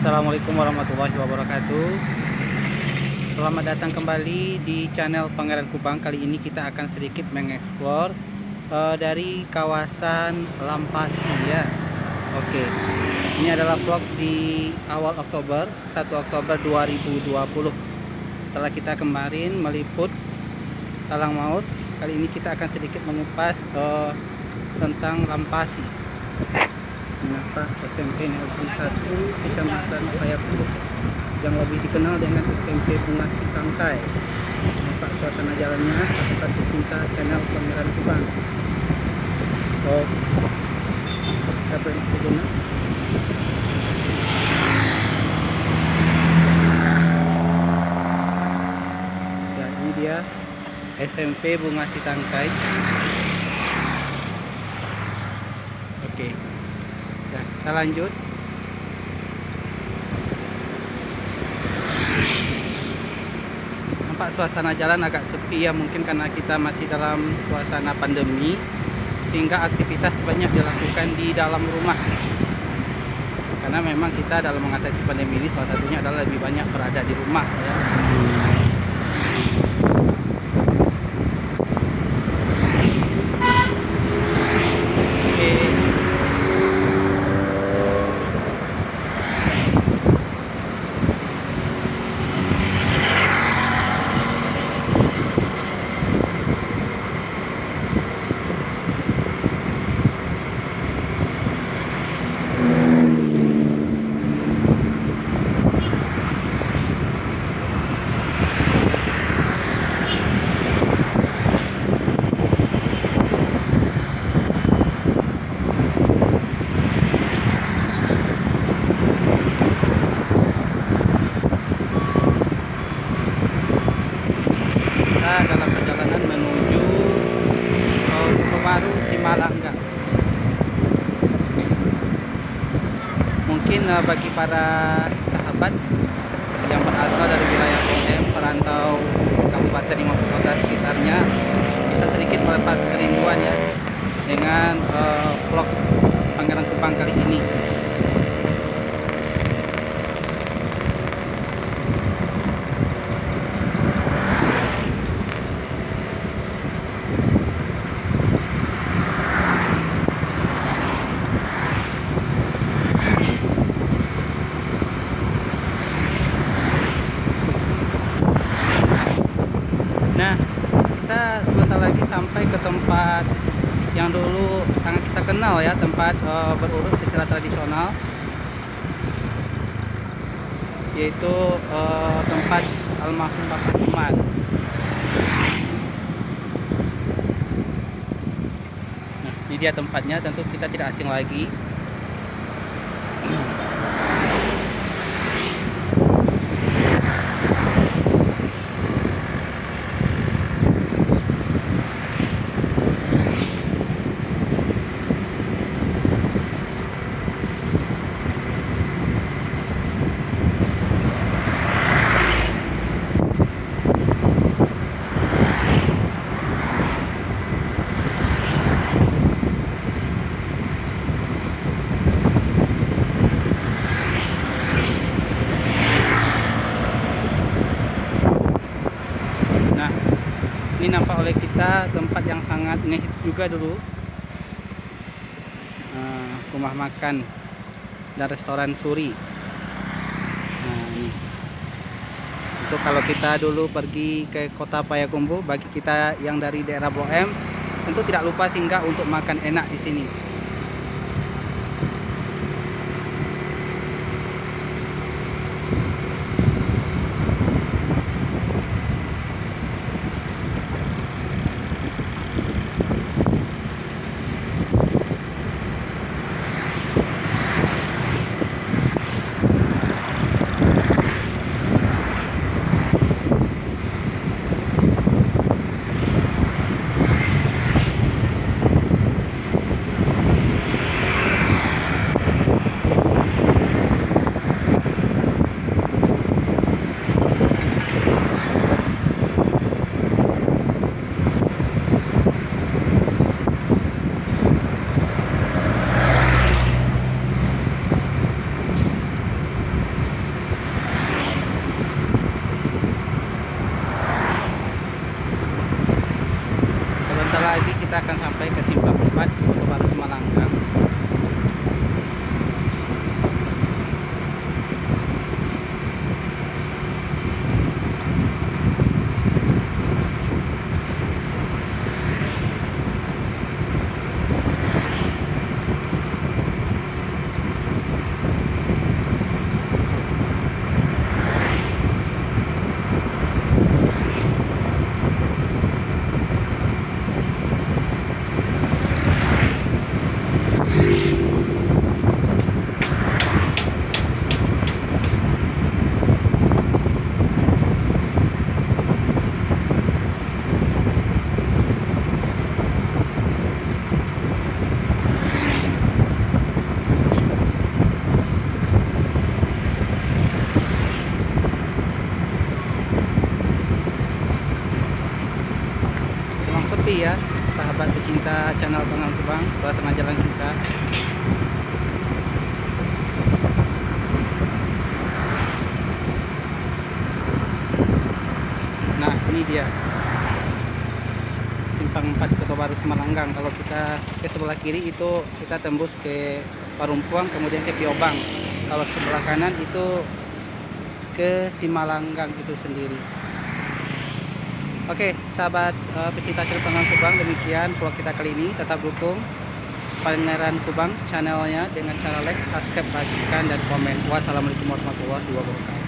Assalamualaikum warahmatullahi wabarakatuh. Selamat datang kembali di channel Pangeran Kupang. Kali ini kita akan sedikit mengeksplor dari kawasan Lampasi ya. Oke, ini adalah vlog di awal Oktober, 1 Oktober 2020. Setelah kita kemarin meliput Talang Maut, kali ini kita akan sedikit mengupas tentang Lampasi. Mengapa SMP Negeri 1 Kecamatan Payakumbuh yang lebih dikenal dengan SMP Bunga Sitangkai. Nampak suasana jalannya, sahabat pecinta channel Pangeran Kupang. Oh, apa yang sejenak? Ya, ini dia SMP Bunga Sitangkai. Oke. Nah, kita lanjut. Nampak suasana jalan agak sepi ya, mungkin karena kita masih dalam suasana pandemi sehingga aktivitas banyak dilakukan di dalam rumah. Karena memang kita dalam mengatasi pandemi ini salah satunya adalah lebih banyak berada di rumah ya. Dalam perjalanan menuju Baru Cimalangga. Mungkin bagi para sahabat yang berasal dari wilayah OM, perantau kabupaten maupun kota sekitarnya, bisa sedikit melepas kerinduan ya dengan vlog Pangeran Kupang kali ini. Nah, kita sebentar lagi sampai ke tempat yang dulu sangat kita kenal ya, tempat berurut secara tradisional, yaitu tempat almarhum Bapak Umar. Nah, ini dia tempatnya, tentu kita tidak asing lagi. Ini nampak oleh kita tempat yang sangat ngehits juga dulu, rumah makan dan restoran Suri. Nah, ini itu kalau kita dulu pergi ke kota Payakumbuh, bagi kita yang dari daerah Blok M tentu tidak lupa singgah untuk makan enak di sini. kita akan sampai ke Simpang 4 Kota Baru Semalanggang. Sepi ya sahabat pecinta channel Pangeran Kubang, suasana jalan kita. Nah ini dia Simpang 4 Kota Baru Semalanggang. Kalau kita ke sebelah kiri itu kita tembus ke Parumpuang, kemudian ke Piobang. Kalau sebelah kanan itu ke Simalanggang itu sendiri. Oke, sahabat pecinta channel Pangeran Kubang, demikian vlog kita kali ini. Tetap dukung Pangeran Kubang channelnya dengan cara like, subscribe, bagikan, dan komen. Wassalamualaikum warahmatullahi wabarakatuh.